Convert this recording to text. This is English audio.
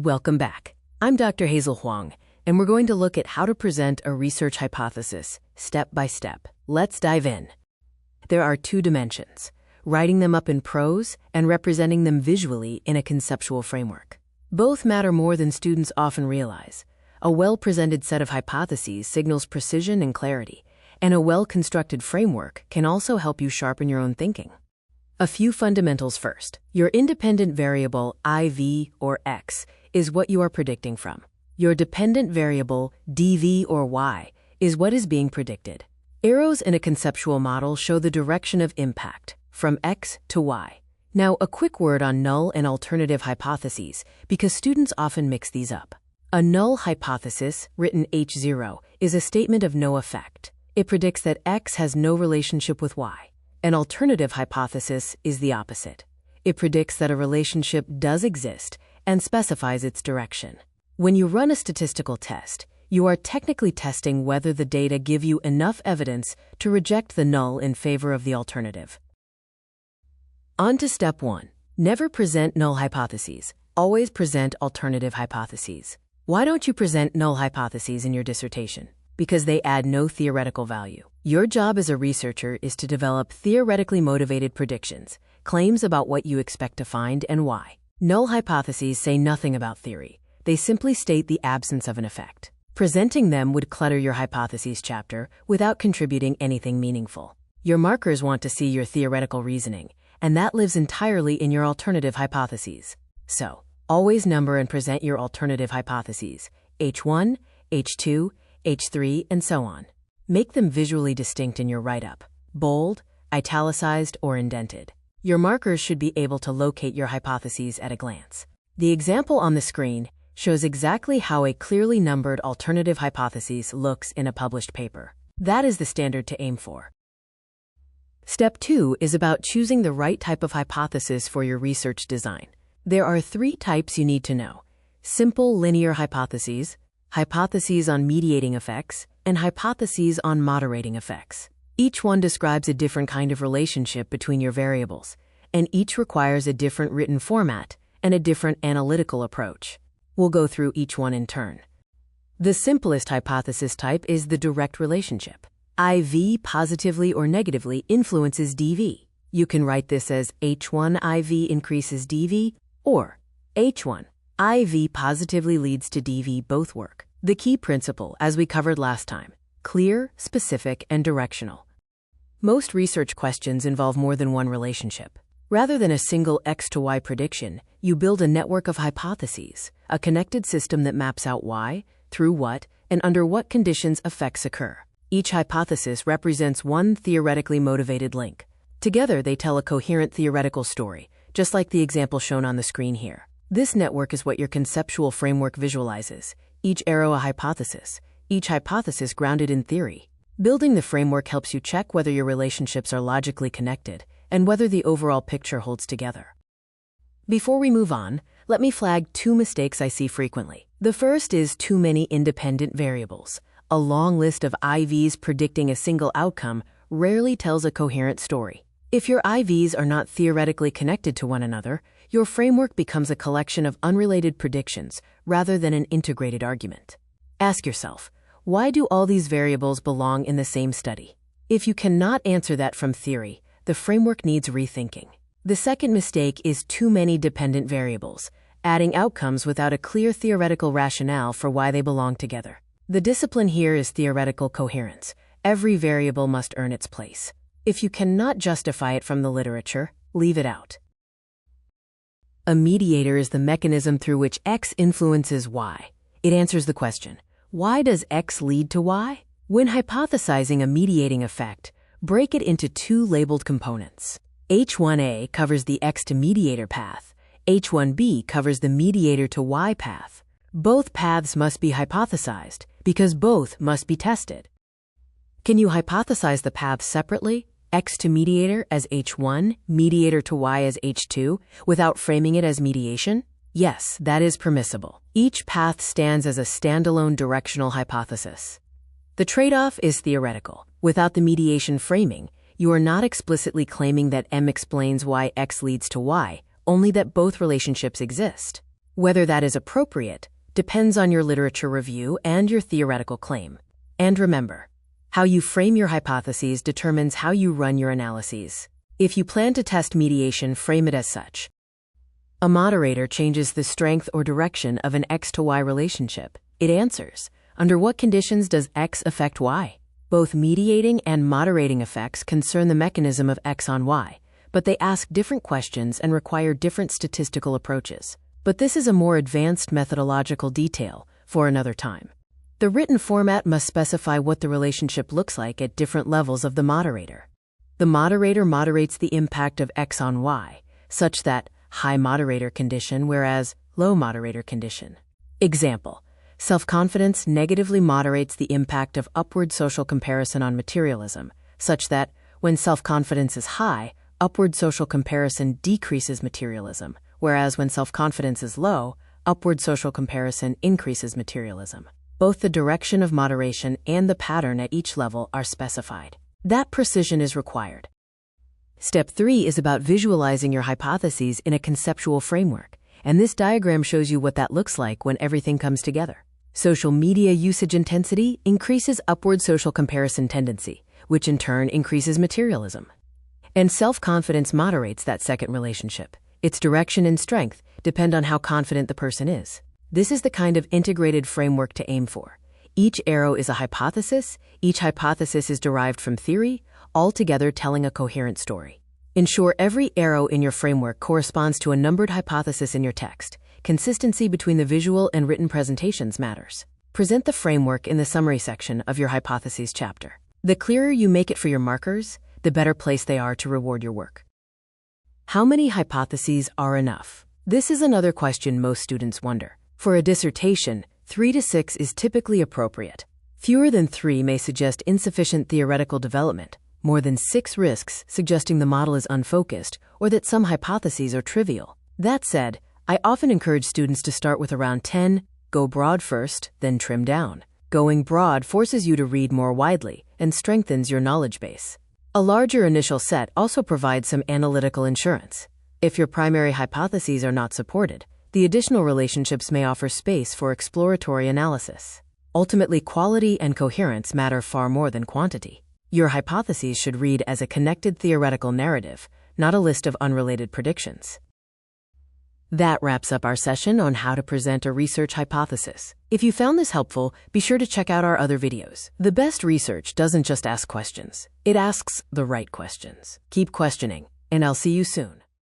Welcome back. I'm Dr. Hazel Huang, and we're going to look at how to present a research hypothesis step by step. Let's dive in. There are two dimensions: writing them up in prose and representing them visually in a conceptual framework. Both matter more than students often realize. A well-presented set of hypotheses signals precision and clarity, and a well-constructed framework can also help you sharpen your own thinking. A few fundamentals first. Your independent variable, IV or X, is what you are predicting from. Your dependent variable, dV or Y, is what is being predicted. Arrows in a conceptual model show the direction of impact, from X to Y. Now, a quick word on null and alternative hypotheses, because students often mix these up. A null hypothesis, written H0, is a statement of no effect. It predicts that X has no relationship with Y. An alternative hypothesis is the opposite. It predicts that a relationship does exist and specifies its direction. When you run a statistical test, you are technically testing whether the data give you enough evidence to reject the null in favor of the alternative. On to step 1. Never present null hypotheses. Always present alternative hypotheses. Why don't you present null hypotheses in your dissertation? Because they add no theoretical value. Your job as a researcher is to develop theoretically motivated predictions, claims about what you expect to find and why. Null hypotheses say nothing about theory. They simply state the absence of an effect. Presenting them would clutter your hypotheses chapter without contributing anything meaningful. Your markers want to see your theoretical reasoning, and that lives entirely in your alternative hypotheses. So, always number and present your alternative hypotheses, H1, H2, H3, and so on. Make them visually distinct in your write-up, bold, italicized, or indented. Your markers should be able to locate your hypotheses at a glance. The example on the screen shows exactly how a clearly numbered alternative hypothesis looks in a published paper. That is the standard to aim for. Step 2 is about choosing the right type of hypothesis for your research design. There are 3 types you need to know: simple linear hypotheses, hypotheses on mediating effects, and hypotheses on moderating effects. Each one describes a different kind of relationship between your variables, and each requires a different written format and a different analytical approach. We'll go through each one in turn. The simplest hypothesis type is the direct relationship. IV positively or negatively influences dV. You can write this as H1 IV increases dV, or H1 IV positively leads to dV. Both work. The key principle, as we covered last time: clear, specific, and directional. Most research questions involve more than one relationship. Rather than a single X to Y prediction, you build a network of hypotheses, a connected system that maps out why, through what, and under what conditions effects occur. Each hypothesis represents one theoretically motivated link. Together, they tell a coherent theoretical story, just like the example shown on the screen here. This network is what your conceptual framework visualizes: each arrow a hypothesis, each hypothesis grounded in theory. Building the framework helps you check whether your relationships are logically connected and whether the overall picture holds together. Before we move on, let me flag 2 mistakes I see frequently. The first is too many independent variables. A long list of IVs predicting a single outcome rarely tells a coherent story. If your IVs are not theoretically connected to one another, your framework becomes a collection of unrelated predictions rather than an integrated argument. Ask yourself, why do all these variables belong in the same study? If you cannot answer that from theory, the framework needs rethinking. The second mistake is too many dependent variables, adding outcomes without a clear theoretical rationale for why they belong together. The discipline here is theoretical coherence. Every variable must earn its place. If you cannot justify it from the literature, leave it out. A mediator is the mechanism through which X influences Y. It answers the question: why does X lead to Y? When hypothesizing a mediating effect, break it into 2 labeled components. H1A covers the X to mediator path. H1B covers the mediator to Y path. Both paths must be hypothesized because both must be tested. Can you hypothesize the paths separately, X to mediator as H1, mediator to Y as H2, without framing it as mediation? Yes, that is permissible. Each path stands as a standalone directional hypothesis. The trade-off is theoretical. Without the mediation framing, you are not explicitly claiming that M explains why X leads to Y, only that both relationships exist. Whether that is appropriate depends on your literature review and your theoretical claim. And remember, how you frame your hypotheses determines how you run your analyses. If you plan to test mediation, frame it as such. A moderator changes the strength or direction of an X to Y relationship. It answers, under what conditions does X affect Y? Both mediating and moderating effects concern the mechanism of X on Y, but they ask different questions and require different statistical approaches. But this is a more advanced methodological detail for another time. The written format must specify what the relationship looks like at different levels of the moderator. The moderator moderates the impact of X on Y, such that high moderator condition, whereas low moderator condition. Example, self-confidence negatively moderates the impact of upward social comparison on materialism, such that when self-confidence is high, upward social comparison decreases materialism, whereas when self-confidence is low, upward social comparison increases materialism. Both the direction of moderation and the pattern at each level are specified. That precision is required. Step 3 is about visualizing your hypotheses in a conceptual framework, and this diagram shows you what that looks like when everything comes together. Social media usage intensity increases upward social comparison tendency, which in turn increases materialism. And self-confidence moderates that second relationship. Its direction and strength depend on how confident the person is. This is the kind of integrated framework to aim for. Each arrow is a hypothesis, each hypothesis is derived from theory, all together telling a coherent story. Ensure every arrow in your framework corresponds to a numbered hypothesis in your text. Consistency between the visual and written presentations matters. Present the framework in the summary section of your hypotheses chapter. The clearer you make it for your markers, the better placed they are to reward your work. How many hypotheses are enough? This is another question most students wonder. For a dissertation, 3 to 6 is typically appropriate. Fewer than 3 may suggest insufficient theoretical development. More than 6 risks suggesting the model is unfocused or that some hypotheses are trivial. That said, I often encourage students to start with around 10, go broad first, then trim down. Going broad forces you to read more widely and strengthens your knowledge base. A larger initial set also provides some analytical insurance. If your primary hypotheses are not supported, the additional relationships may offer space for exploratory analysis. Ultimately, quality and coherence matter far more than quantity. Your hypotheses should read as a connected theoretical narrative, not a list of unrelated predictions. That wraps up our session on how to present a research hypothesis. If you found this helpful, be sure to check out our other videos. The best research doesn't just ask questions, it asks the right questions. Keep questioning, and I'll see you soon.